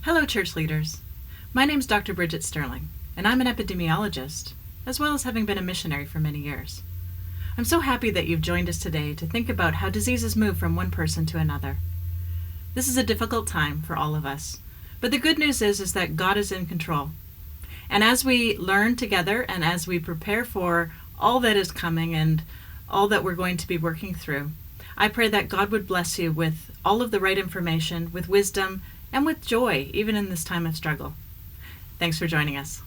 Hello, church leaders. My name's Dr. Bridget Sterling, and I'm an epidemiologist, as well as having been a missionary for many years. I'm so happy that you've joined us today to think about how diseases move from one person to another. This is a difficult time for all of us, but the good news is that God is in control. And as we learn together and as we prepare for all that is coming and all that we're going to be working through, I pray that God would bless you with all of the right information, with wisdom, and with joy, even in this time of struggle. Thanks for joining us.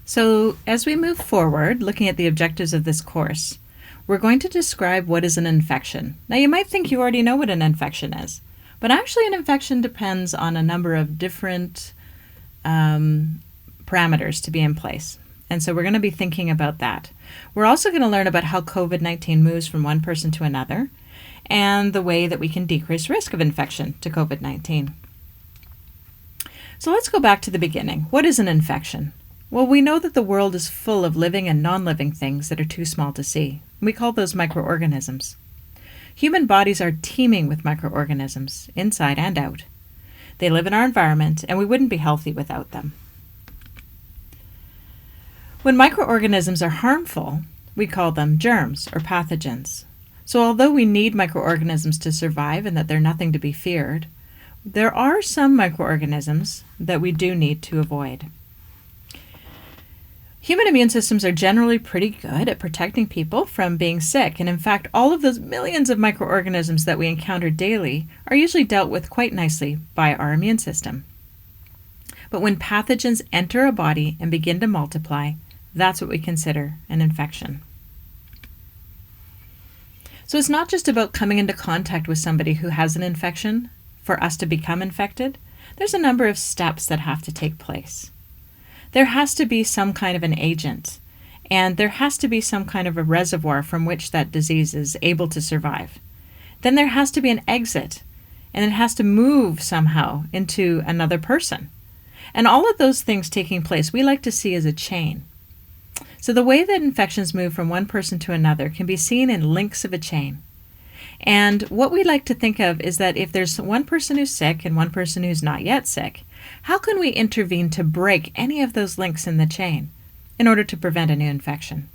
So, as we move forward, looking at the objectives of this course, we're going to describe what is an infection. Now, you might think you already know what an infection is, but actually an infection depends on a number of different parameters to be in place. And so we're going to be thinking about that. We're also going to learn about how COVID-19 moves from one person to another, and the way that we can decrease risk of infection to COVID-19. So let's go back to the beginning. What is an infection? Well, we know that the world is full of living and non-living things that are too small to see. We call those microorganisms. Human bodies are teeming with microorganisms, inside and out. They live in our environment, and we wouldn't be healthy without them. When microorganisms are harmful, we call them germs or pathogens. So although we need microorganisms to survive and that they're nothing to be feared, there are some microorganisms that we do need to avoid. Human immune systems are generally pretty good at protecting people from being sick, and in fact, all of those millions of microorganisms that we encounter daily are usually dealt with quite nicely by our immune system. But when pathogens enter a body and begin to multiply, that's what we consider an infection. So it's not just about coming into contact with somebody who has an infection for us to become infected. There's a number of steps that have to take place. There has to be some kind of an agent, and there has to be some kind of a reservoir from which that disease is able to survive. Then there has to be an exit, and it has to move somehow into another person. And all of those things taking place, we like to see as a chain. So the way that infections move from one person to another can be seen in links of a chain. And what we like to think of is that if there's one person who's sick and one person who's not yet sick, how can we intervene to break any of those links in the chain in order to prevent a new infection?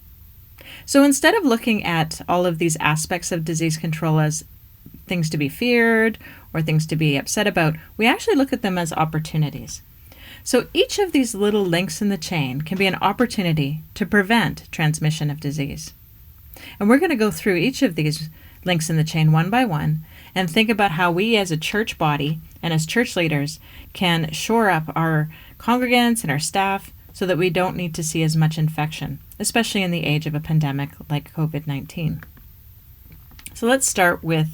So instead of looking at all of these aspects of disease control as things to be feared or things to be upset about, we actually look at them as opportunities. So each of these little links in the chain can be an opportunity to prevent transmission of disease. And we're going to go through each of these links in the chain one by one and think about how we as a church body and as church leaders can shore up our congregants and our staff so that we don't need to see as much infection, especially in the age of a pandemic like COVID-19. So let's start with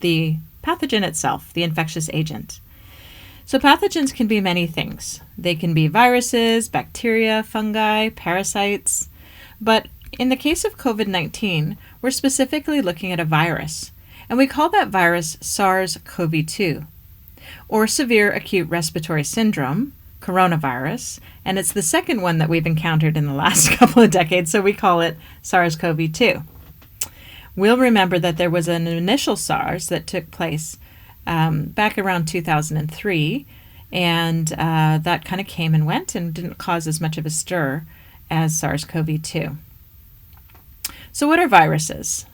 the pathogen itself, the infectious agent. So pathogens can be many things. They can be viruses, bacteria, fungi, parasites. But in the case of COVID-19, we're specifically looking at a virus, and we call that virus SARS-CoV-2, or severe acute respiratory syndrome, coronavirus, and it's the second one that we've encountered in the last couple of decades, so we call it SARS-CoV-2. We'll remember that there was an initial SARS that took place back around 2003, and that kind of came and went and didn't cause as much of a stir as SARS-CoV-2. So what are viruses?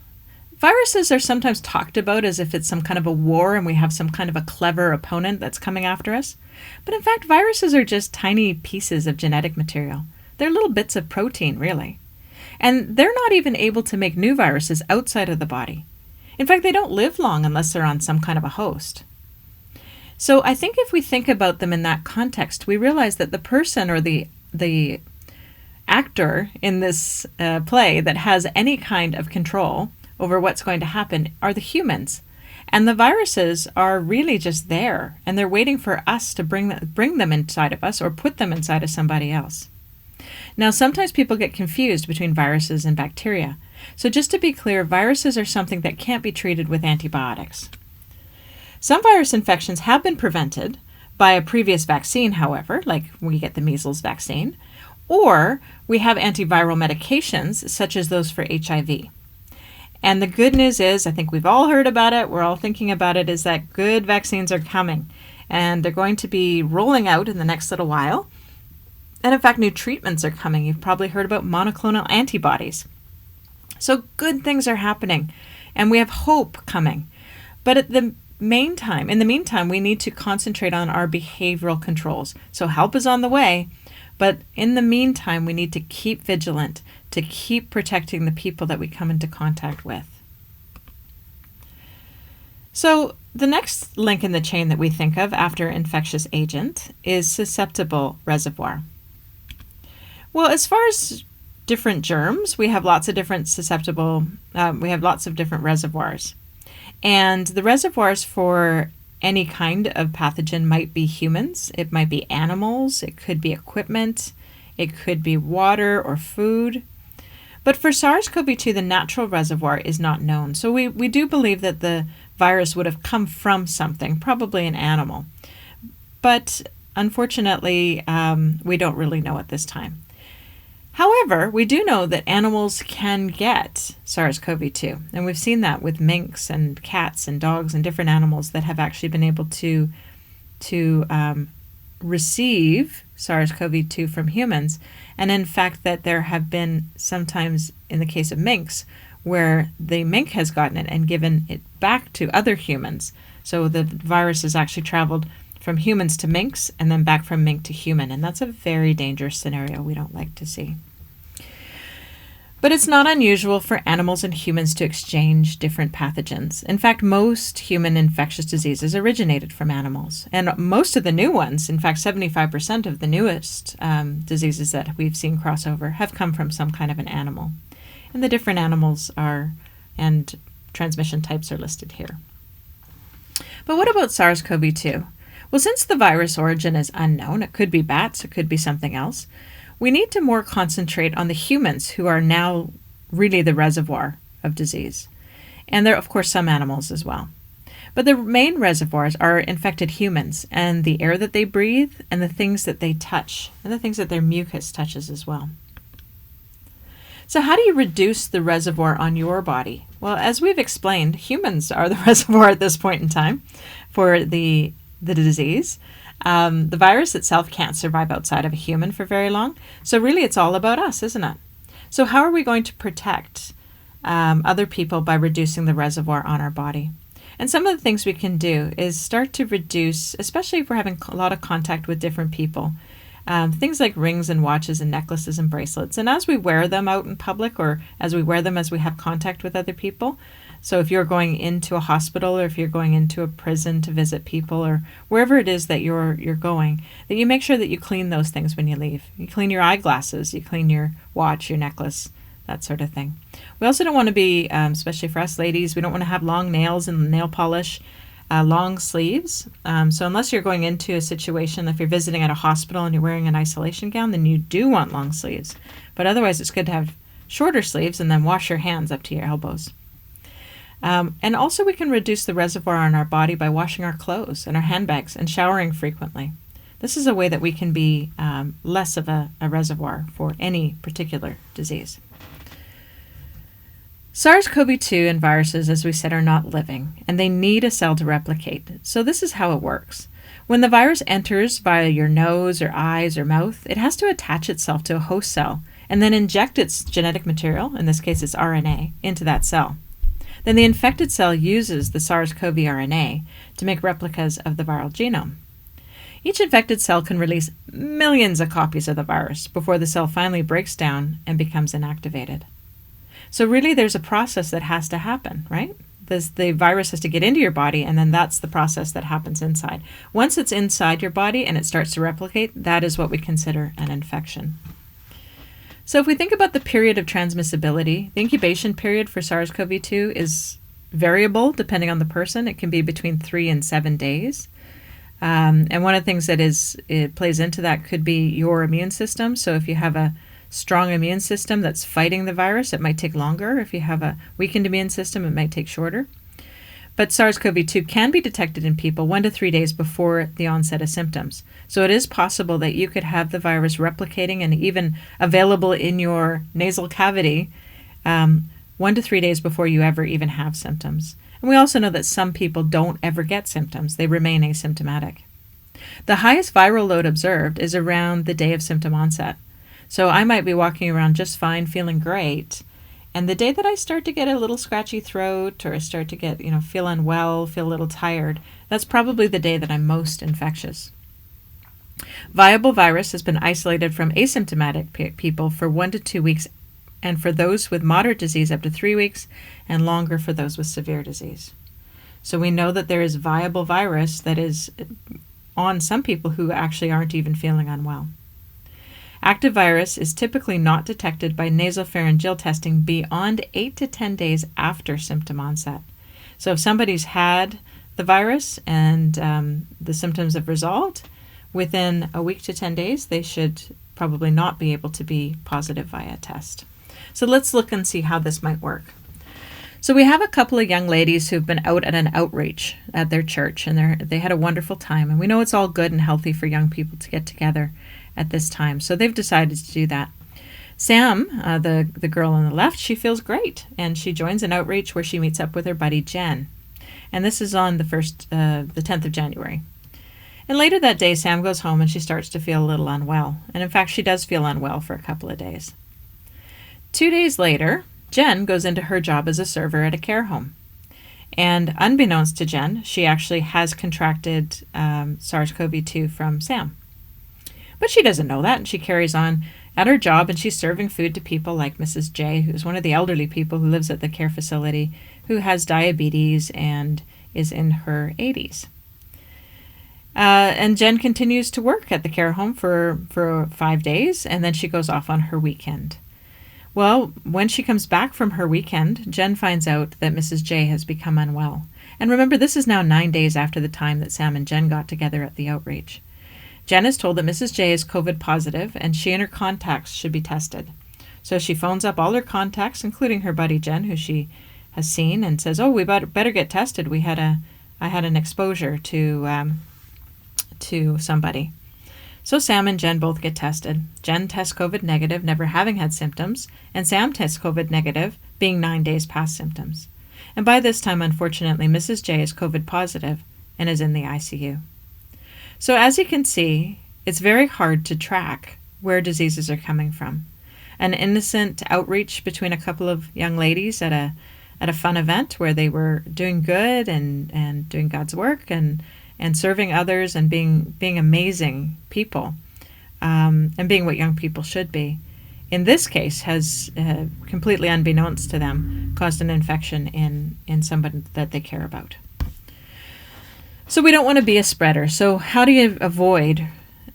Viruses are sometimes talked about as if it's some kind of a war and we have some kind of a clever opponent that's coming after us. But in fact, viruses are just tiny pieces of genetic material. They're little bits of protein, really. And they're not even able to make new viruses outside of the body. In fact, they don't live long unless they're on some kind of a host. So I think if we think about them in that context, we realize that the person or the actor in this play that has any kind of control over what's going to happen are the humans. And the viruses are really just there, and they're waiting for us to bring them inside of us or put them inside of somebody else. Now, sometimes people get confused between viruses and bacteria. So just to be clear, viruses are something that can't be treated with antibiotics. Some virus infections have been prevented by a previous vaccine, however, like we get the measles vaccine, or we have antiviral medications such as those for HIV. And the good news is, I think we've all heard about it, we're all thinking about it, is that good vaccines are coming. and they're going to be rolling out in the next little while. And in fact, new treatments are coming. You've probably heard about monoclonal antibodies. So good things are happening, and we have hope coming. But in the meantime, we need to concentrate on our behavioral controls. So help is on the way, but in the meantime, we need to keep vigilant, to keep protecting the people that we come into contact with. So the next link in the chain that we think of after infectious agent is susceptible reservoir. Well, as far as different germs, we have lots of different different reservoirs. And the reservoirs for any kind of pathogen might be humans, it might be animals, it could be equipment, it could be water or food. But for SARS-CoV-2, the natural reservoir is not known. So we do believe that the virus would have come from something, probably an animal. But unfortunately, we don't really know at this time. However, we do know that animals can get SARS-CoV-2, and we've seen that with minks and cats and dogs and different animals that have actually been able to receive SARS-CoV-2 from humans. And in fact, that there have been sometimes, in the case of minks, where the mink has gotten it and given it back to other humans. So the virus has actually traveled from humans to minks and then back from mink to human. And that's a very dangerous scenario we don't like to see. But it's not unusual for animals and humans to exchange different pathogens. In fact, most human infectious diseases originated from animals. And most of the new ones, in fact, 75% of the newest diseases that we've seen crossover have come from some kind of an animal. And the different animals and transmission types are listed here. But what about SARS-CoV-2? Well, since the virus origin is unknown, it could be bats, it could be something else, we need to more concentrate on the humans who are now really the reservoir of disease. And there are, of course, some animals as well. But the main reservoirs are infected humans and the air that they breathe and the things that they touch and the things that their mucus touches as well. So how do you reduce the reservoir on your body? Well, as we've explained, humans are the reservoir at this point in time for the disease. The virus itself can't survive outside of a human for very long. So really it's all about us, isn't it? So how are we going to protect other people by reducing the reservoir on our body? And some of the things we can do is start to reduce, especially if we're having a lot of contact with different people, things like rings and watches and necklaces and bracelets. And as we wear them out in public, or as we wear them as we have contact with other people, so if you're going into a hospital or if you're going into a prison to visit people or wherever it is that you're going, that you make sure that you clean those things when you leave. You clean your eyeglasses, you clean your watch, your necklace, that sort of thing. We also don't want to be, especially for us ladies, we don't want to have long nails and nail polish, long sleeves. So unless you're going into a situation, if you're visiting at a hospital and you're wearing an isolation gown, then you do want long sleeves. But otherwise, it's good to have shorter sleeves and then wash your hands up to your elbows. And also we can reduce the reservoir on our body by washing our clothes and our handbags and showering frequently. This is a way that we can be less of a reservoir for any particular disease. SARS-CoV-2 and viruses, as we said, are not living, and they need a cell to replicate. So this is how it works. When the virus enters via your nose or eyes or mouth, it has to attach itself to a host cell and then inject its genetic material, in this case it's RNA, into that cell. Then the infected cell uses the SARS-CoV RNA to make replicas of the viral genome. Each infected cell can release millions of copies of the virus before the cell finally breaks down and becomes inactivated. So really there's a process that has to happen, right? The virus has to get into your body, and then that's the process that happens inside. Once it's inside your body and it starts to replicate, that is what we consider an infection. So if we think about the period of transmissibility, the incubation period for SARS-CoV-2 is variable depending on the person. It can be between 3 and 7 days. And one of the things that it plays into that could be your immune system. So if you have a strong immune system that's fighting the virus, it might take longer. If you have a weakened immune system, it might take shorter. But SARS-CoV-2 can be detected in people 1 to 3 days before the onset of symptoms. So it is possible that you could have the virus replicating and even available in your nasal cavity 1 to 3 days before you ever even have symptoms. And we also know that some people don't ever get symptoms. They remain asymptomatic. The highest viral load observed is around the day of symptom onset. So I might be walking around just fine, feeling great, and the day that I start to get a little scratchy throat or I start to get, feel unwell, feel a little tired, that's probably the day that I'm most infectious. Viable virus has been isolated from asymptomatic people for 1 to 2 weeks, and for those with moderate disease up to 3 weeks, and longer for those with severe disease. So we know that there is viable virus that is on some people who actually aren't even feeling unwell. Active virus is typically not detected by nasopharyngeal testing beyond 8 to 10 days after symptom onset. So if somebody's had the virus and the symptoms have resolved, within a week to 10 days, they should probably not be able to be positive via test. So let's look and see how this might work. So we have a couple of young ladies who've been out at an outreach at their church, and they had a wonderful time. And we know it's all good and healthy for young people to get together at this time. So they've decided to do that. Sam, the girl on the left, she feels great, and she joins an outreach where she meets up with her buddy Jen. And this is on the 10th of January. And later that day, Sam goes home and she starts to feel a little unwell. And in fact, she does feel unwell for a couple of days. 2 days later, Jen goes into her job as a server at a care home. And unbeknownst to Jen, she actually has contracted SARS-CoV-2 from Sam. But she doesn't know that, and she carries on at her job, and she's serving food to people like Mrs. J, who's one of the elderly people who lives at the care facility, who has diabetes and is in her 80s. And Jen continues to work at the care home for 5 days, and then she goes off on her weekend. Well, when she comes back from her weekend, Jen finds out that Mrs. J has become unwell. And remember, this is now 9 days after the time that Sam and Jen got together at the outreach. Jen is told that Mrs. J is COVID positive, and she and her contacts should be tested. So she phones up all her contacts, including her buddy Jen, who she has seen, and says, "Oh, we better get tested. I had an exposure to somebody." So Sam and Jen both get tested. Jen tests COVID negative, never having had symptoms, and Sam tests COVID negative, being 9 days past symptoms. And by this time, unfortunately, Mrs. J is COVID positive and is in the ICU. So as you can see, it's very hard to track where diseases are coming from. An innocent outreach between a couple of young ladies at a fun event where they were doing good and doing God's work and serving others and being amazing people, and being what young people should be, in this case has completely unbeknownst to them caused an infection in somebody that they care about. So we don't want to be a spreader. So how do you avoid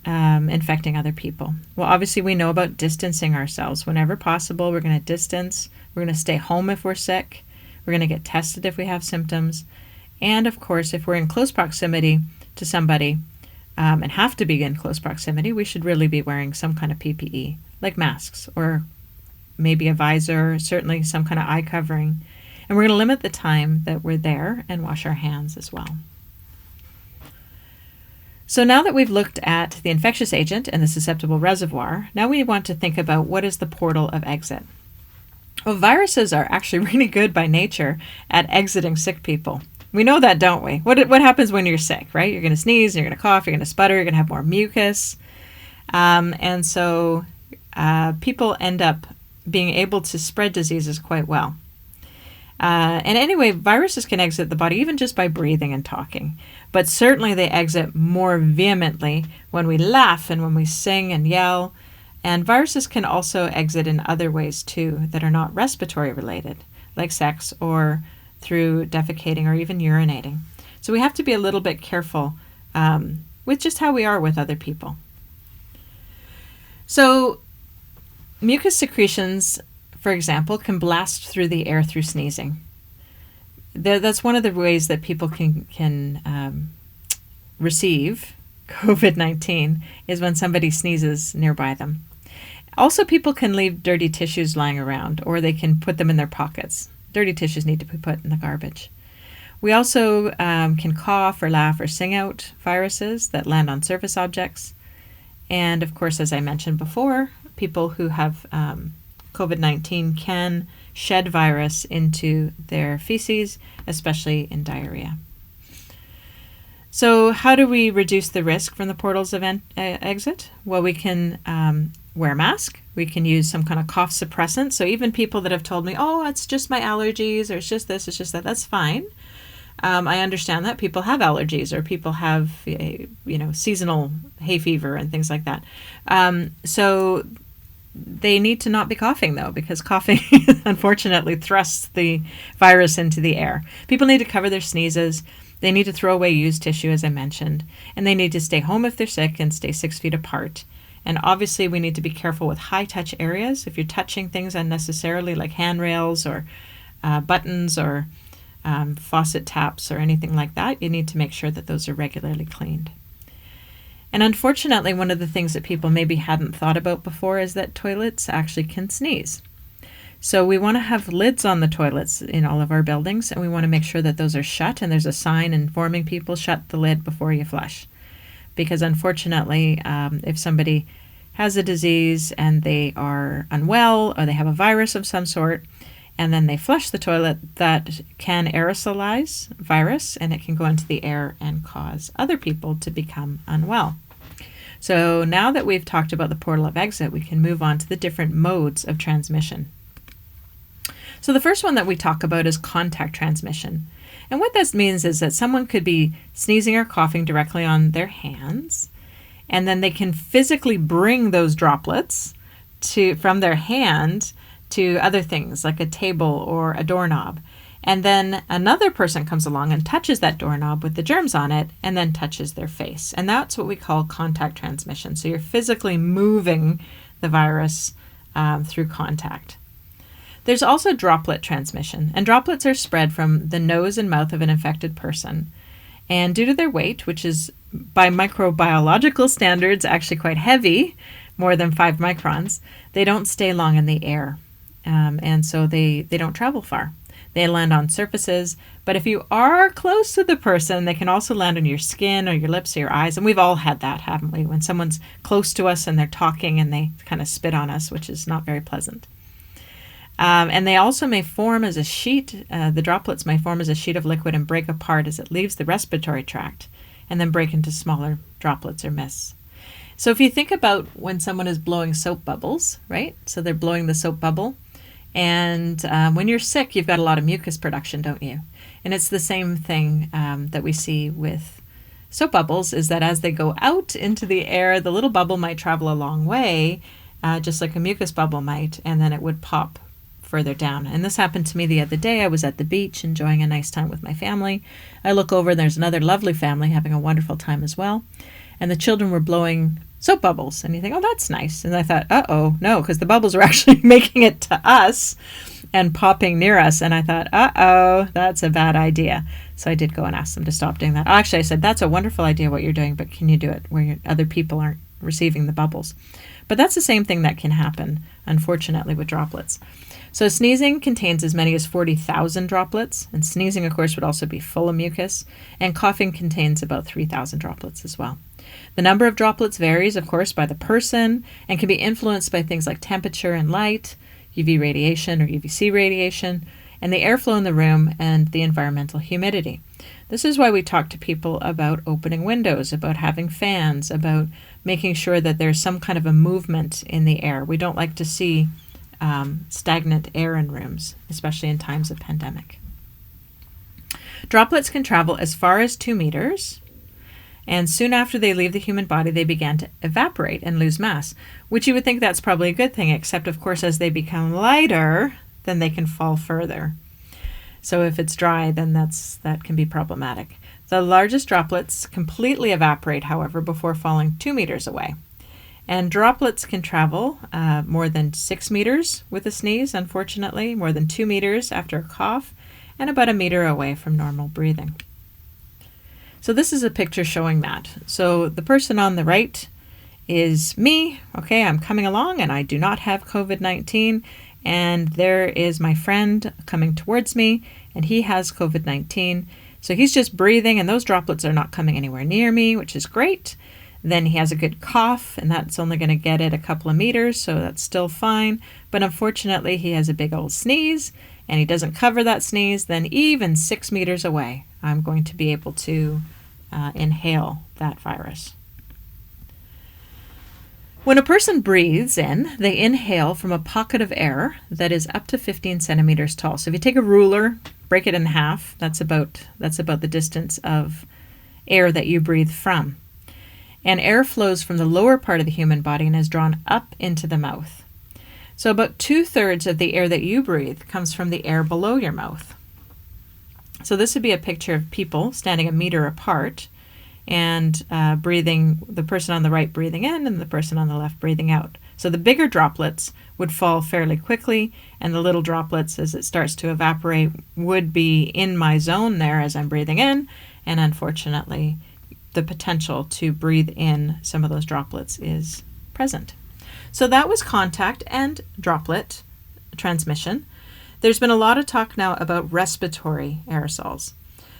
infecting other people? Well, obviously we know about distancing ourselves. Whenever possible, we're going to distance. We're going to stay home if we're sick. We're going to get tested if we have symptoms. And of course, if we're in close proximity to somebody and have to be in close proximity, we should really be wearing some kind of PPE, like masks or maybe a visor, certainly some kind of eye covering. And we're going to limit the time that we're there and wash our hands as well. So now that we've looked at the infectious agent and the susceptible reservoir, now we want to think about what is the portal of exit. Well, viruses are actually really good by nature at exiting sick people. We know that, don't we? What happens when you're sick, right? You're going to sneeze, you're going to cough, you're going to sputter, you're going to have more mucus. And so people end up being able to spread diseases quite well. And anyway, viruses can exit the body even just by breathing and talking. But certainly they exit more vehemently when we laugh and when we sing and yell. And viruses can also exit in other ways too that are not respiratory related, like sex or through defecating or even urinating. So we have to be a little bit careful with just how we are with other people. So mucus secretions, for example, can blast through the air through sneezing. That's one of the ways that people can receive COVID-19 is when somebody sneezes nearby them. Also, people can leave dirty tissues lying around, or they can put them in their pockets. Dirty tissues need to be put in the garbage. We also can cough or laugh or sing out viruses that land on surface objects. And of course, as I mentioned before, people who have COVID-19 can shed virus into their feces, especially in diarrhea. So how do we reduce the risk from the portals of exit? Well, we can wear a mask. We can use some kind of cough suppressant. So even people that have told me, oh, it's just my allergies, or it's just this, it's just that, that's fine. I understand that people have allergies, or people have, seasonal hay fever and things like that. So they need to not be coughing, though, because coughing unfortunately thrusts the virus into the air. People need to cover their sneezes. They need to throw away used tissue, as I mentioned, and they need to stay home if they're sick and stay 6 feet apart. And obviously, we need to be careful with high-touch areas. If you're touching things unnecessarily, like handrails or buttons or faucet taps or anything like that, you need to make sure that those are regularly cleaned. And unfortunately, one of the things that people maybe hadn't thought about before is that toilets actually can sneeze. So we want to have lids on the toilets in all of our buildings, and we want to make sure that those are shut, and there's a sign informing people, shut the lid before you flush. Because unfortunately, if somebody has a disease and they are unwell or they have a virus of some sort, and then they flush the toilet, that can aerosolize virus, and it can go into the air and cause other people to become unwell. So now that we've talked about the portal of exit, we can move on to the different modes of transmission. So the first one that we talk about is contact transmission. And what this means is that someone could be sneezing or coughing directly on their hands, and then they can physically bring those droplets from their hand to other things like a table or a doorknob. And then another person comes along and touches that doorknob with the germs on it and then touches their face. And that's what we call contact transmission. So you're physically moving the virus through contact. There's also droplet transmission, and droplets are spread from the nose and mouth of an infected person. And due to their weight, which is by microbiological standards actually quite heavy, more than 5 microns, they don't stay long in the air. And so they don't travel far. They land on surfaces, but if you are close to the person, they can also land on your skin or your lips or your eyes. And we've all had that, haven't we? When someone's close to us and they're talking and they kind of spit on us, which is not very pleasant. And they also may form as a sheet, the droplets may form as a sheet of liquid and break apart as it leaves the respiratory tract, and then break into smaller droplets or mists. So if you think about when someone is blowing soap bubbles, right? So they're blowing the soap bubble. And when you're sick, you've got a lot of mucus production, don't you? And it's the same thing that we see with soap bubbles, is that as they go out into the air, the little bubble might travel a long way, just like a mucus bubble might, and then it would pop further down. And this happened to me the other day. I was at the beach enjoying a nice time with my family. I look over and there's another lovely family having a wonderful time as well. And the children were blowing soap bubbles. And you think, oh, that's nice. And I thought, uh-oh, no, because the bubbles were actually making it to us and popping near us. And I thought, uh-oh, that's a bad idea. So I did go and ask them to stop doing that. Actually, I said, that's a wonderful idea what you're doing, but can you do it where other people aren't receiving the bubbles? But that's the same thing that can happen, unfortunately, with droplets. So sneezing contains as many as 40,000 droplets, and sneezing, of course, would also be full of mucus, and coughing contains about 3,000 droplets as well. The number of droplets varies, of course, by the person and can be influenced by things like temperature and light, UV radiation or UVC radiation, and the airflow in the room and the environmental humidity. This is why we talk to people about opening windows, about having fans, about making sure that there's some kind of a movement in the air. We don't like to see stagnant air in rooms, especially in times of pandemic. Droplets can travel as far as 2 meters, and soon after they leave the human body, they begin to evaporate and lose mass, which you would think that's probably a good thing, except of course as they become lighter, then they can fall further. So if it's dry, then that can be problematic. The largest droplets completely evaporate, however, before falling 2 meters away. And droplets can travel more than 6 meters with a sneeze, unfortunately, more than 2 meters after a cough, and about 1 meter away from normal breathing. So this is a picture showing that. So the person on the right is me. Okay, I'm coming along and I do not have COVID-19. And there is my friend coming towards me and he has COVID-19. So he's just breathing and those droplets are not coming anywhere near me, which is great. Then he has a good cough, and that's only going to get it a couple of meters, so that's still fine. But unfortunately, he has a big old sneeze, and he doesn't cover that sneeze. Then even 6 meters away, I'm going to be able to inhale that virus. When a person breathes in, they inhale from a pocket of air that is up to 15 centimeters tall. So if you take a ruler, break it in half, that's about the distance of air that you breathe from. And air flows from the lower part of the human body and is drawn up into the mouth. So about 2/3 of the air that you breathe comes from the air below your mouth. So this would be a picture of people standing a meter apart and breathing, the person on the right breathing in and the person on the left breathing out. So the bigger droplets would fall fairly quickly, and the little droplets, as it starts to evaporate, would be in my zone there as I'm breathing in, and unfortunately the potential to breathe in some of those droplets is present. So that was contact and droplet transmission. There's been a lot of talk now about respiratory aerosols.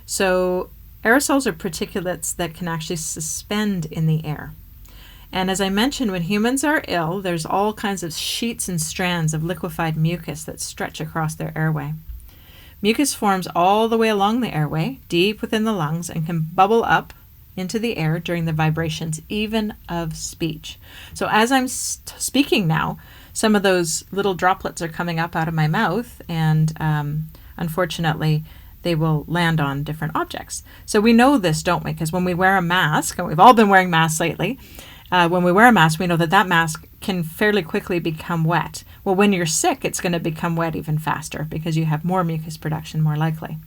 So aerosols are particulates that can actually suspend in the air. And as I mentioned, when humans are ill, there's all kinds of sheets and strands of liquefied mucus that stretch across their airway. Mucus forms all the way along the airway, deep within the lungs, and can bubble up into the air during the vibrations, even of speech. So as I'm speaking now, some of those little droplets are coming up out of my mouth, and unfortunately, they will land on different objects. So we know this, don't we? Because when we wear a mask, and we've all been wearing masks lately, when we wear a mask, we know that that mask can fairly quickly become wet. Well, when you're sick, it's going to become wet even faster because you have more mucus production, more likely.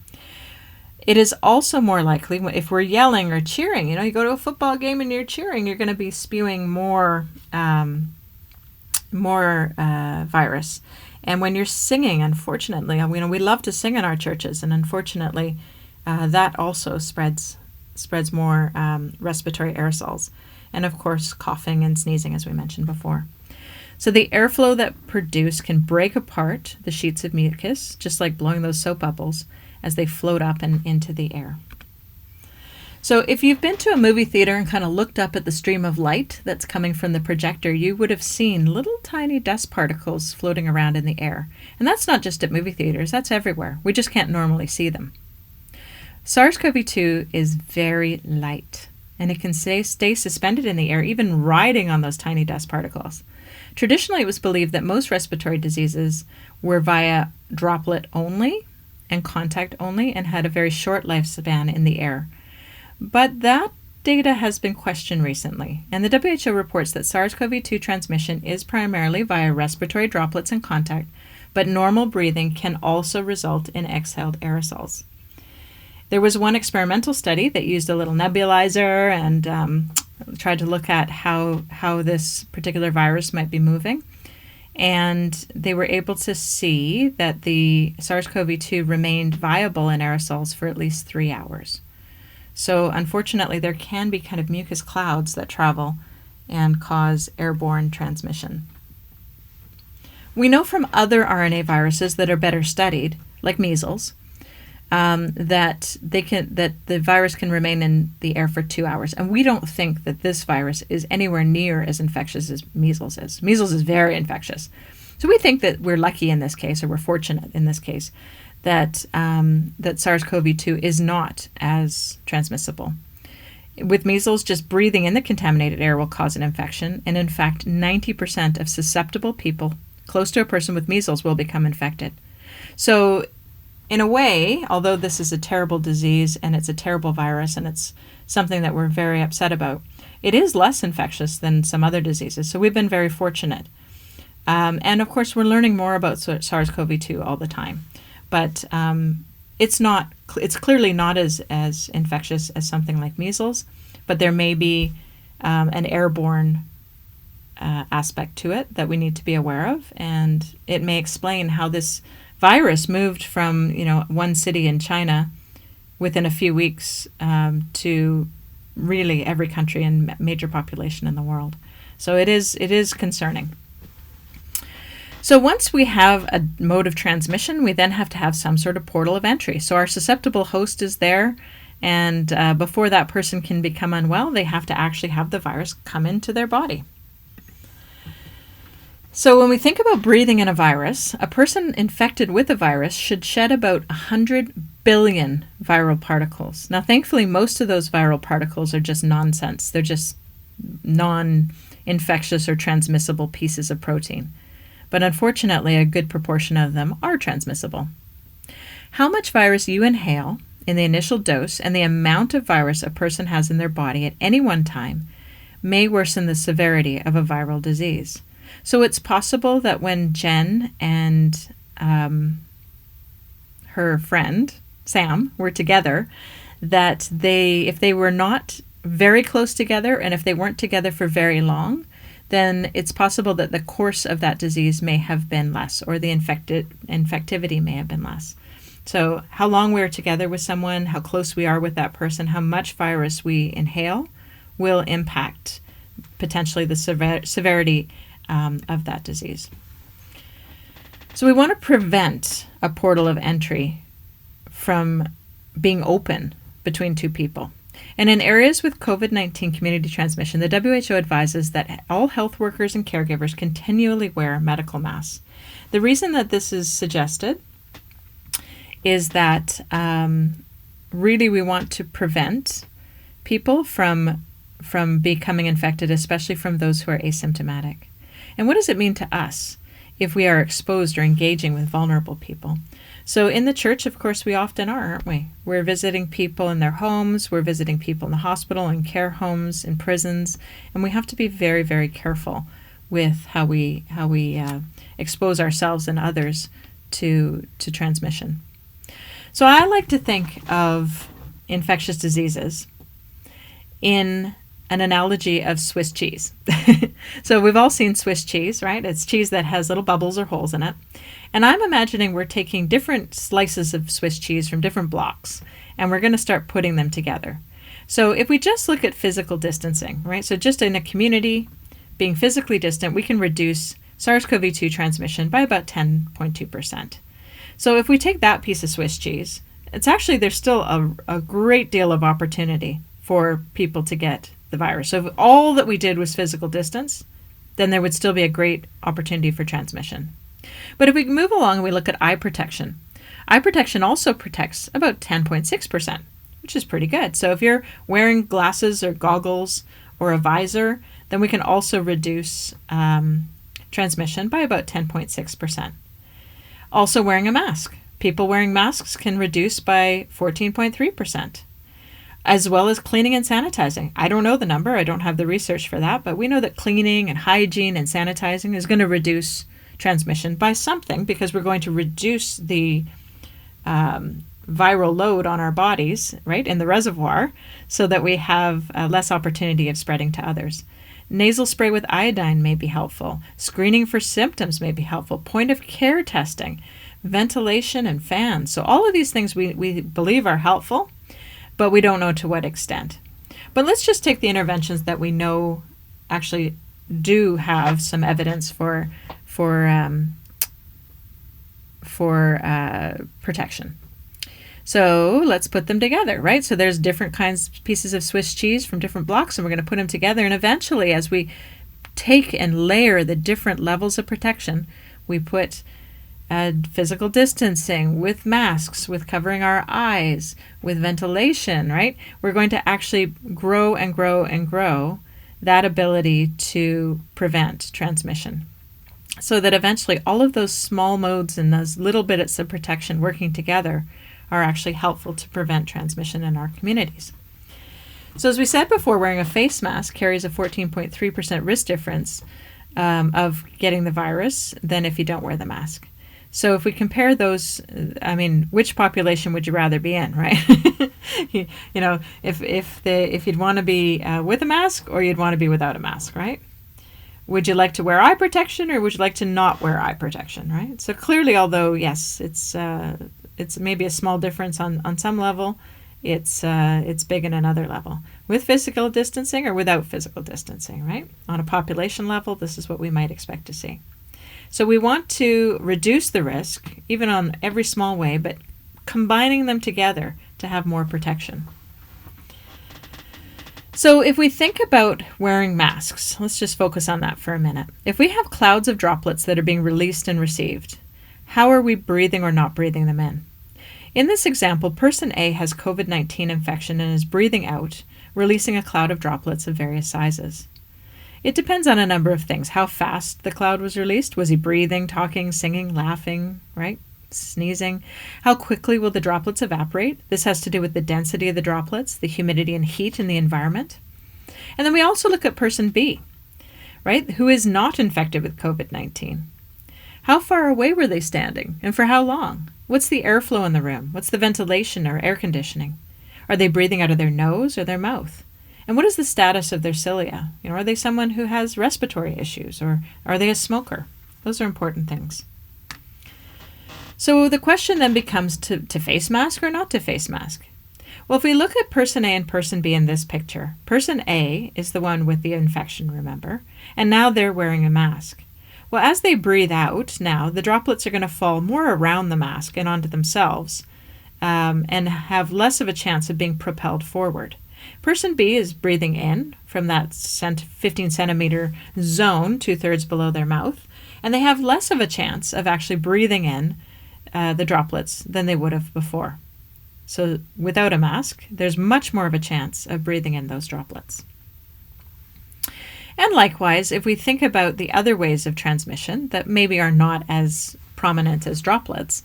It is also more likely if we're yelling or cheering. You go to a football game and you're cheering, you're going to be spewing more virus. And when you're singing, unfortunately, we love to sing in our churches, and unfortunately, that also spreads more respiratory aerosols. And of course, coughing and sneezing, as we mentioned before. So the airflow that produced can break apart the sheets of mucus, just like blowing those soap bubbles, as they float up and into the air. So if you've been to a movie theater and kind of looked up at the stream of light that's coming from the projector, you would have seen little tiny dust particles floating around in the air. And that's not just at movie theaters, that's everywhere. We just can't normally see them. SARS-CoV-2 is very light, and it can stay suspended in the air, even riding on those tiny dust particles. Traditionally, it was believed that most respiratory diseases were via droplet only and contact only and had a very short lifespan in the air. But that data has been questioned recently, and the WHO reports that SARS-CoV-2 transmission is primarily via respiratory droplets and contact, but normal breathing can also result in exhaled aerosols. There was one experimental study that used a little nebulizer and tried to look at how this particular virus might be moving. And they were able to see that the SARS-CoV-2 remained viable in aerosols for at least 3 hours. So unfortunately, there can be kind of mucus clouds that travel and cause airborne transmission. We know from other RNA viruses that are better studied, like measles, that the virus can remain in the air for 2 hours. And we don't think that this virus is anywhere near as infectious as measles is. Measles is very infectious. So we think that we're lucky in this case, or we're fortunate in this case, that SARS-CoV-2 is not as transmissible. With measles, just breathing in the contaminated air will cause an infection. And in fact, 90% of susceptible people close to a person with measles will become infected. So in a way, although this is a terrible disease and it's a terrible virus and it's something that we're very upset about, it is less infectious than some other diseases. So we've been very fortunate. And of course, we're learning more about SARS-CoV-2 all the time. But it's clearly not as infectious as something like measles, but there may be an airborne aspect to it that we need to be aware of, and it may explain how this virus moved from one city in China within a few weeks to really every country and major population in the world. So it is concerning. So once we have a mode of transmission, we then have to have some sort of portal of entry. So our susceptible host is there, and before that person can become unwell, they have to actually have the virus come into their body. So when we think about breathing in a virus, a person infected with a virus should shed about 100 billion viral particles. Now, thankfully, most of those viral particles are just nonsense. They're just non-infectious or transmissible pieces of protein. But unfortunately, a good proportion of them are transmissible. How much virus you inhale in the initial dose and the amount of virus a person has in their body at any one time may worsen the severity of a viral disease. So it's possible that when Jen and her friend, Sam, were together, that if they were not very close together and if they weren't together for very long, then it's possible that the course of that disease may have been less, or the infectivity may have been less. So how long we're together with someone, how close we are with that person, how much virus we inhale will impact potentially the severity of that disease. So we want to prevent a portal of entry from being open between two people. And in areas with COVID-19 community transmission, the WHO advises that all health workers and caregivers continually wear medical masks. The reason that this is suggested is that really we want to prevent people from becoming infected, especially from those who are asymptomatic. And what does it mean to us if we are exposed or engaging with vulnerable people? So in the church, of course, we often are, aren't we? We're visiting people in their homes, we're visiting people in the hospital, in care homes, in prisons, and we have to be very, very careful with how we expose ourselves and others to transmission. So I like to think of infectious diseases in an analogy of Swiss cheese. So we've all seen Swiss cheese, right? It's cheese that has little bubbles or holes in it. And I'm imagining we're taking different slices of Swiss cheese from different blocks, and we're going to start putting them together. So if we just look at physical distancing, right? So just in a community, being physically distant, we can reduce SARS-CoV-2 transmission by about 10.2%. So if we take that piece of Swiss cheese, there's still a great deal of opportunity for people to get the virus. So if all that we did was physical distance, then there would still be a great opportunity for transmission. But if we move along and we look at eye protection also protects about 10.6%, which is pretty good. So if you're wearing glasses or goggles or a visor, then we can also reduce transmission by about 10.6%. Also wearing a mask. People wearing masks can reduce by 14.3%. As well as cleaning and sanitizing. I don't know the number, I don't have the research for that, but we know that cleaning and hygiene and sanitizing is going to reduce transmission by something, because we're going to reduce the viral load on our bodies, right, in the reservoir, so that we have less opportunity of spreading to others. Nasal spray with iodine may be helpful. Screening for symptoms may be helpful. Point of care testing, ventilation and fans. So all of these things we believe are helpful, but we don't know to what extent. But let's just take the interventions that we know actually do have some evidence for protection. So let's put them together, right? So there's different kinds of pieces of Swiss cheese from different blocks, and we're going to put them together. And eventually, as we take and layer the different levels of protection, we put physical distancing with masks, with covering our eyes, with ventilation, right? We're going to actually grow and grow and grow that ability to prevent transmission, so that eventually all of those small modes and those little bits of protection working together are actually helpful to prevent transmission in our communities. So as we said before, wearing a face mask carries a 14.3% risk difference of getting the virus than if you don't wear the mask. So if we compare those, which population would you rather be in, right? if you'd want to be with a mask, or you'd want to be without a mask, right? Would you like to wear eye protection, or would you like to not wear eye protection, right? So clearly, although yes, it's maybe a small difference on some level, it's big in another level. With physical distancing or without physical distancing, right? On a population level, this is what we might expect to see. So we want to reduce the risk, even on every small way, but combining them together to have more protection. So if we think about wearing masks, let's just focus on that for a minute. If we have clouds of droplets that are being released and received, how are we breathing or not breathing them in? In this example, person A has COVID-19 infection and is breathing out, releasing a cloud of droplets of various sizes. It depends on a number of things. How fast the cloud was released. Was he breathing, talking, singing, laughing, right? Sneezing? How quickly will the droplets evaporate? This has to do with the density of the droplets, the humidity and heat in the environment. And then we also look at person B, right, who is not infected with COVID-19. How far away were they standing and for how long? What's the airflow in the room? What's the ventilation or air conditioning? Are they breathing out of their nose or their mouth? And what is the status of their cilia? Are they someone who has respiratory issues, or are they a smoker? Those are important things. So the question then becomes to face mask or not to face mask. Well, if we look at person A and person B in this picture, person A is the one with the infection, remember, and now they're wearing a mask. Well, as they breathe out now, the droplets are going to fall more around the mask and onto themselves, and have less of a chance of being propelled forward. Person B is breathing in from that 15 centimeter zone, 2/3 below their mouth, and they have less of a chance of actually breathing in the droplets than they would have before. So without a mask, there's much more of a chance of breathing in those droplets. And likewise, if we think about the other ways of transmission that maybe are not as prominent as droplets,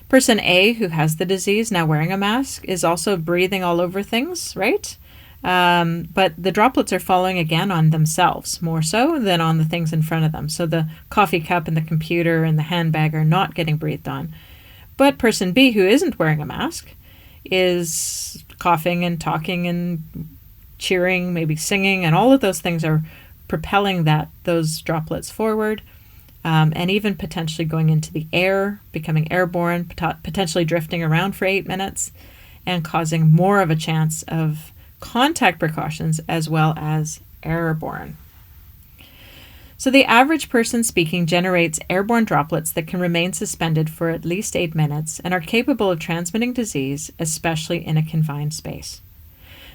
person A, who has the disease, now wearing a mask, is also breathing all over things, right? But the droplets are falling again on themselves, more so than on the things in front of them. So the coffee cup and the computer and the handbag are not getting breathed on. But person B, who isn't wearing a mask, is coughing and talking and cheering, maybe singing, and all of those things are propelling those droplets forward, and even potentially going into the air, becoming airborne, potentially drifting around for 8 minutes, and causing more of a chance of contact precautions as well as airborne. So the average person speaking generates airborne droplets that can remain suspended for at least 8 minutes and are capable of transmitting disease, especially in a confined space.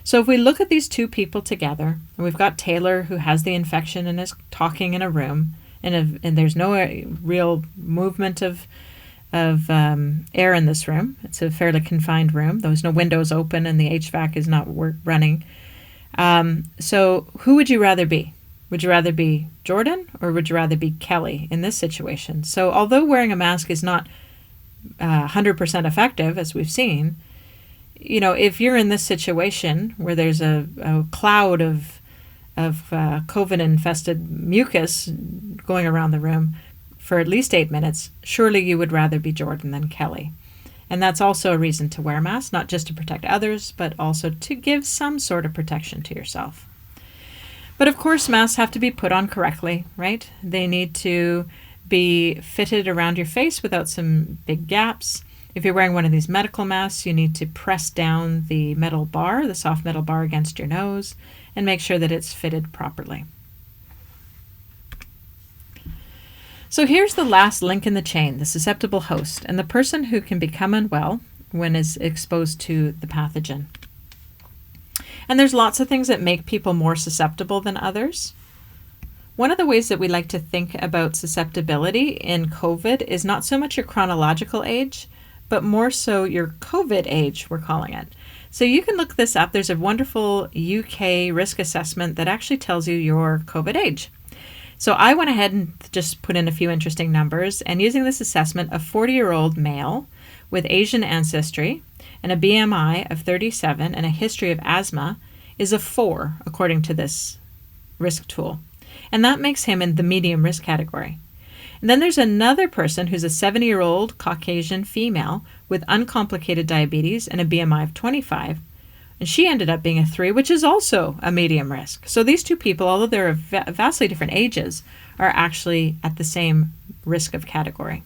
So if we look at these two people together, and we've got Taylor who has the infection and is talking in a room, and there's no real movement of air in this room. It's a fairly confined room. There's no windows open and the HVAC is not running. So who would you rather be? Would you rather be Jordan or would you rather be Kelly in this situation? So although wearing a mask is not 100% effective, as we've seen, if you're in this situation where there's a cloud of COVID-infested mucus going around the room for at least 8 minutes, surely you would rather be Jordan than Kelly. And that's also a reason to wear a mask, not just to protect others, but also to give some sort of protection to yourself. But of course, masks have to be put on correctly, right? They need to be fitted around your face without some big gaps. If you're wearing one of these medical masks, you need to press down the soft metal bar against your nose, and make sure that it's fitted properly. So here's the last link in the chain, the susceptible host, and the person who can become unwell when is exposed to the pathogen. And there's lots of things that make people more susceptible than others. One of the ways that we like to think about susceptibility in COVID is not so much your chronological age, but more so your COVID age, we're calling it. So you can look this up. There's a wonderful UK risk assessment that actually tells you your COVID age. So I went ahead and just put in a few interesting numbers, and using this assessment, a 40-year-old male with Asian ancestry and a BMI of 37 and a history of asthma is a 4, according to this risk tool. And that makes him in the medium risk category. And then there's another person who's a 70-year-old Caucasian female with uncomplicated diabetes and a BMI of 25. And she ended up being a 3, which is also a medium risk. So these two people, although they're vastly different ages, are actually at the same risk of category.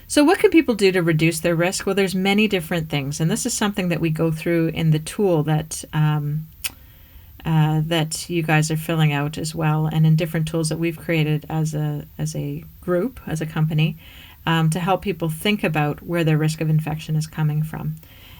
So what can people do to reduce their risk? Well, there's many different things. And this is something that we go through in the tool that that you guys are filling out as well, and in different tools that we've created as a group, as a company, to help people think about where their risk of infection is coming from.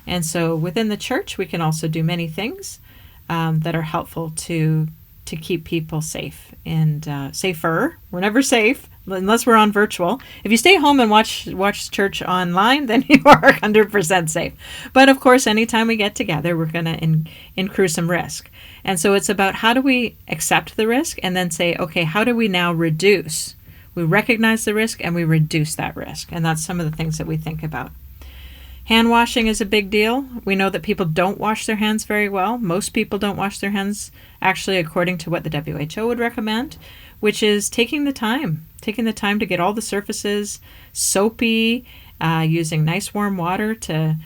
And so within the church, we can also do many things that are helpful to keep people safe and safer. We're never safe, unless we're on virtual. If you stay home and watch church online, then you are 100% safe. But of course, anytime we get together, we're going to incur some risk. And so it's about how do we accept the risk and then say, okay, how do we now reduce? We recognize the risk and we reduce that risk. And that's some of the things that we think about. Hand washing is a big deal. We know that people don't wash their hands very well. Most people don't wash their hands, actually, according to what the WHO would recommend, which is taking the time to get all the surfaces soapy, using nice warm water to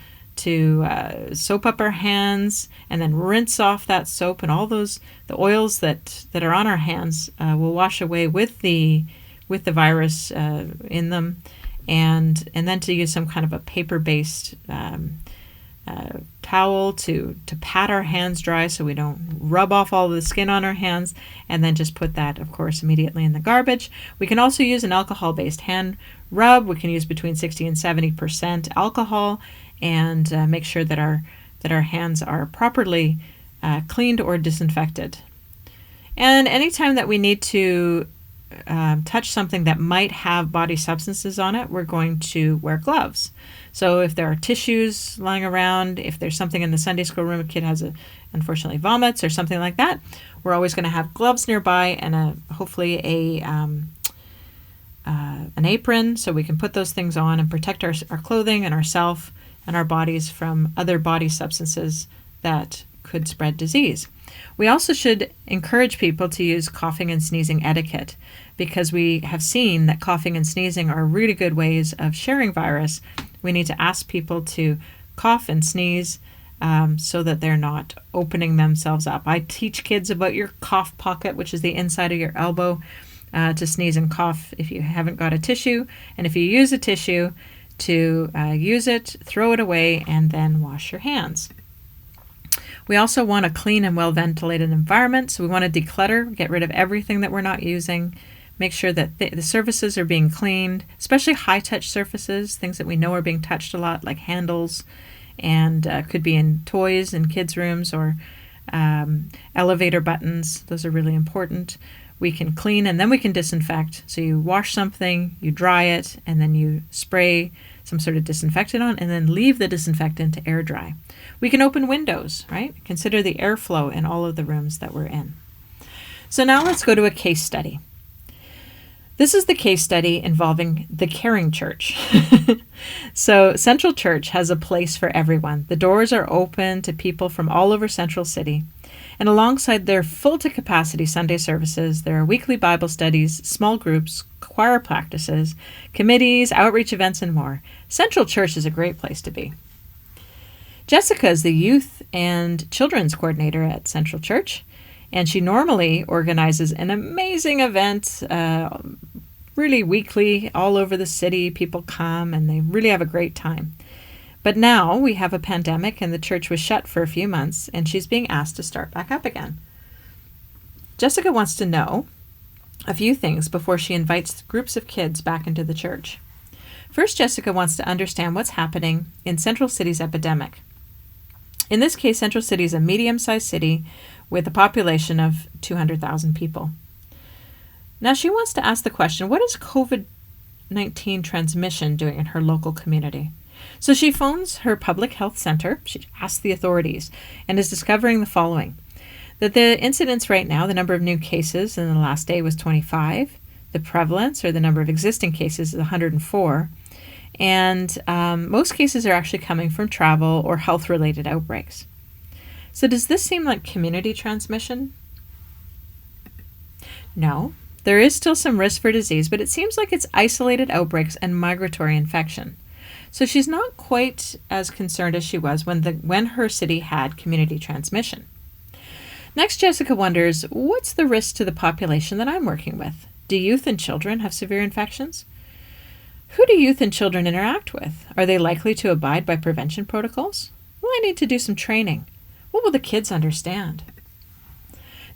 soap up our hands, and then rinse off that soap, and all the oils that are on our hands will wash away with the virus in them. And then to use some kind of a paper-based towel to pat our hands dry so we don't rub off all the skin on our hands, and then just put that, of course, immediately in the garbage. We can also use an alcohol-based hand rub. We can use between 60 and 70% alcohol, and make sure that our hands are properly cleaned or disinfected. And anytime that we need to touch something that might have body substances on it, we're going to wear gloves. So if there are tissues lying around, if there's something in the Sunday school room, a kid unfortunately vomits or something like that, we're always going to have gloves nearby and hopefully an apron so we can put those things on and protect our clothing and ourselves and our bodies from other body substances that could spread disease. We also should encourage people to use coughing and sneezing etiquette, because we have seen that coughing and sneezing are really good ways of sharing virus. We need to ask people to cough and sneeze so that they're not opening themselves up. I teach kids about your cough pocket, which is the inside of your elbow, to sneeze and cough if you haven't got a tissue. And if you use a tissue, to use it, throw it away, and then wash your hands. We also want a clean and well-ventilated environment, so we want to declutter, get rid of everything that we're not using, make sure that the surfaces are being cleaned, especially high-touch surfaces, things that we know are being touched a lot, like handles, and could be in toys in kids' rooms or elevator buttons. Those are really important. We can clean and then we can disinfect. So you wash something, you dry it, and then you spray some sort of disinfectant on, and then leave the disinfectant to air dry. We can open windows, right? Consider the airflow in all of the rooms that we're in. So now let's go to a case study. This is the case study involving the Caring Church. So Central Church has a place for everyone. The doors are open to people from all over Central City. And alongside their full to capacity Sunday services, there are weekly Bible studies, small groups, choir practices, committees, outreach events, and more. Central Church is a great place to be. Jessica is the youth and children's coordinator at Central Church, and she normally organizes an amazing event, really weekly, all over the city. People come and they really have a great time. But now we have a pandemic and the church was shut for a few months, and she's being asked to start back up again. Jessica wants to know a few things before she invites groups of kids back into the church. First, Jessica wants to understand what's happening in Central City's epidemic. In this case, Central City is a medium-sized city with a population of 200,000 people. Now she wants to ask the question, what is COVID-19 transmission doing in her local community? So she phones her public health center, she asks the authorities, and is discovering the following. That the incidence right now, the number of new cases in the last day was 25. The prevalence, or the number of existing cases, is 104. And most cases are actually coming from travel or health-related outbreaks. So does this seem like community transmission? No. There is still some risk for disease, but it seems like it's isolated outbreaks and migratory infection. So she's not quite as concerned as she was when her city had community transmission. Next, Jessica wonders, what's the risk to the population that I'm working with? Do youth and children have severe infections? Who do youth and children interact with? Are they likely to abide by prevention protocols? Will I need to do some training? What will the kids understand?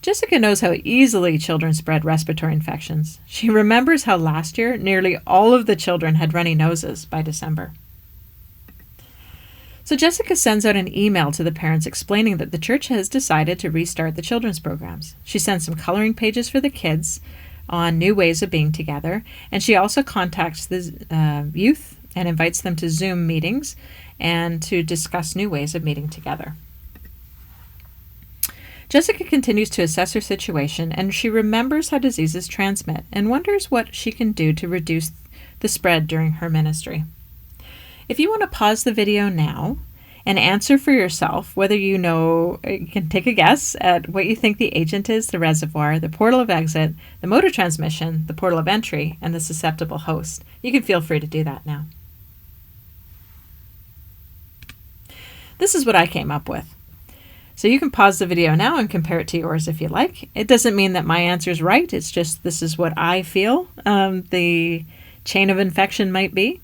Jessica knows how easily children spread respiratory infections. She remembers how last year nearly all of the children had runny noses by December. So Jessica sends out an email to the parents explaining that the church has decided to restart the children's programs. She sends some coloring pages for the kids on new ways of being together. And she also contacts the youth and invites them to Zoom meetings and to discuss new ways of meeting together. Jessica continues to assess her situation, and she remembers how diseases transmit and wonders what she can do to reduce the spread during her ministry. If you want to pause the video now and answer for yourself whether you can take a guess at what you think the agent is, the reservoir, the portal of exit, the mode of transmission, the portal of entry, and the susceptible host. You can feel free to do that now. This is what I came up with. So you can pause the video now and compare it to yours if you like. It doesn't mean that my answer is right. It's just this is what I feel the chain of infection might be.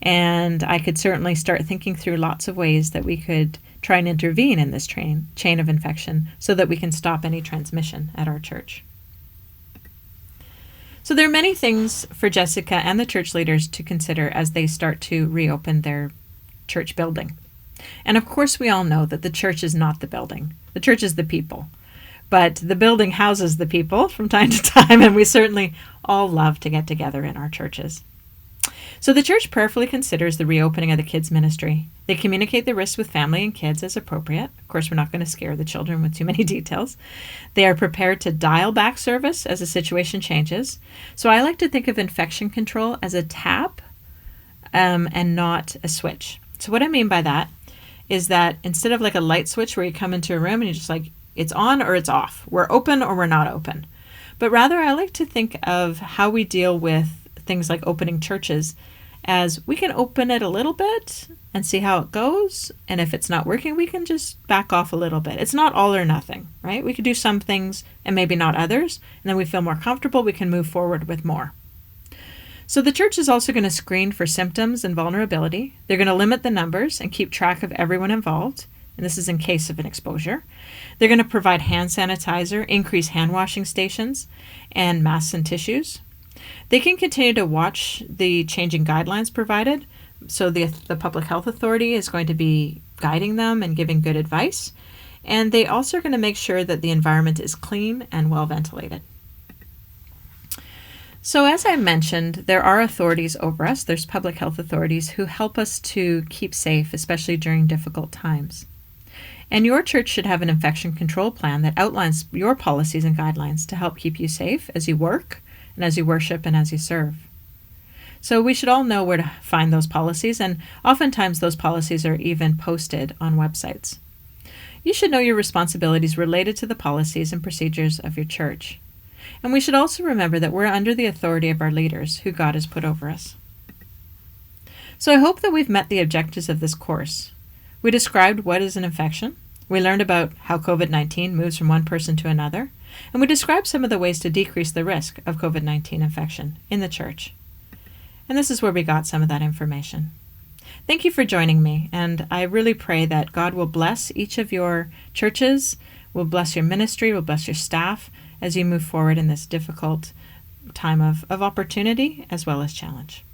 And I could certainly start thinking through lots of ways that we could try and intervene in this chain of infection so that we can stop any transmission at our church. So there are many things for Jessica and the church leaders to consider as they start to reopen their church building. And of course, we all know that the church is not the building. The church is the people. But the building houses the people from time to time, and we certainly all love to get together in our churches. So the church prayerfully considers the reopening of the kids' ministry. They communicate the risks with family and kids as appropriate. Of course, we're not going to scare the children with too many details. They are prepared to dial back service as the situation changes. So I like to think of infection control as a tap and not a switch. So what I mean by that is that instead of like a light switch where you come into a room and you're just like, it's on or it's off. We're open or we're not open. But rather, I like to think of how we deal with things like opening churches as we can open it a little bit and see how it goes. And if it's not working, we can just back off a little bit. It's not all or nothing, right? We could do some things and maybe not others. And then we feel more comfortable. We can move forward with more. So the church is also going to screen for symptoms and vulnerability. They're going to limit the numbers and keep track of everyone involved. And this is in case of an exposure. They're going to provide hand sanitizer, increase hand washing stations, and masks and tissues. They can continue to watch the changing guidelines provided. So the Public Health Authority is going to be guiding them and giving good advice. And they also are going to make sure that the environment is clean and well ventilated. So as I mentioned, there are authorities over us. There's public health authorities who help us to keep safe, especially during difficult times. And your church should have an infection control plan that outlines your policies and guidelines to help keep you safe as you work and as you worship and as you serve. So we should all know where to find those policies, and oftentimes those policies are even posted on websites. You should know your responsibilities related to the policies and procedures of your church. And we should also remember that we're under the authority of our leaders, who God has put over us. So I hope that we've met the objectives of this course. We described what is an infection. We learned about how COVID-19 moves from one person to another. And we described some of the ways to decrease the risk of COVID-19 infection in the church. And this is where we got some of that information. Thank you for joining me, and I really pray that God will bless each of your churches, will bless your ministry, will bless your staff as you move forward in this difficult time of opportunity as well as challenge.